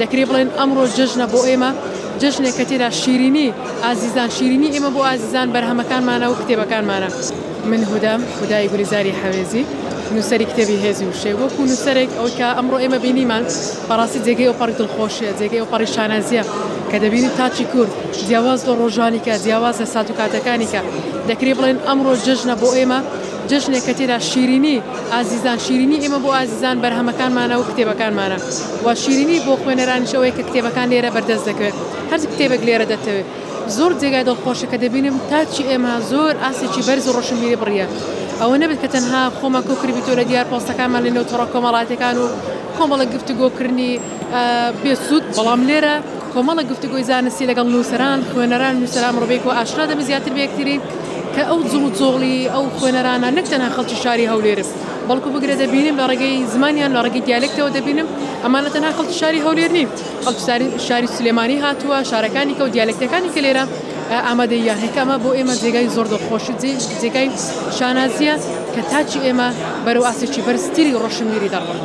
دەکرێت بڵێن ئەمڕۆ جژنە بۆ ئێمە جژنێک کە تێدا شیرینی ئازیزان شیرینی ئێمە بۆ ئازیزان بەرهەمەکانمانە و کتێبەکانمانە. من هودام خودای گوریزاری حەوێزی نووسەری کتێبی هێزی و شێ وەکو نووسەرێک ئەوەی کە ئەمڕۆ ئێمە بینیمان بەڕاستی جێگەی ئەوپەڕی دڵخۆشیە جێگەی ئەوپەڕی شانازیە کە دەبینی تاچی کورد جیاواز لە ڕۆژانی کە جیاواز لە سات و کاتەکانی کە دەکرێت بڵێن ئەمڕۆ جژنە بۆ ئێمە جژنێک کە تێدا شیرینی ئازیزان شیرینی ئێمە بۆ ئازیزان بەرهەمەکانمانە و کتێبەکانمانە و شیرینی بۆ خوێنەرانیشەوەی کە کتێبەکان لێرە بەردەست دەکەوێت هەر کتێبێک لێرە دەتەوێت زۆر جێگای دڵخۆشە کە دەبینم تاچی ئێمە زۆر ئاسێکی بەرز و ڕۆشنبیری بڕیە ئەوە نەبێت کە تەنها خۆمە کۆکردی تۆ لە دیار پۆستەکانمان لێنەوە تۆڕە کۆمەڵاتەکان و کۆمەڵە گفتوگۆکردنی بێسوود بەڵام لێرە کۆمەڵە گفتوگۆی زانستی لەگەڵ نووسەران خوێنەران نووسەران ڕۆبێک و ئاشنا دەبێت زیاتر بەیەکتری کە ئەو جوڵ و جۆڵی ئەو خوێنەرانە نەک تەنها خەڵکی شاری هەولێرن بەڵکو بگرێ دەبینیم لە ڕێگەی زمانیان لە ڕێگەی دیالێکتەوە دەبینم ئەمانە تەنها خەڵکی شاری هەولێر نین خەڵکی شاری سلێمانی هاتووە شارەکانی کە و دیالێکتەکانی کە لێرە ئامادەیان هێکامە بۆ ئێمە جێگای زۆر دڵخۆشی جێگای شانازیە کە تاچی ئێمە بەرەو ئاسێکی بەرزتری ڕۆشنبیری دەڕڵێت.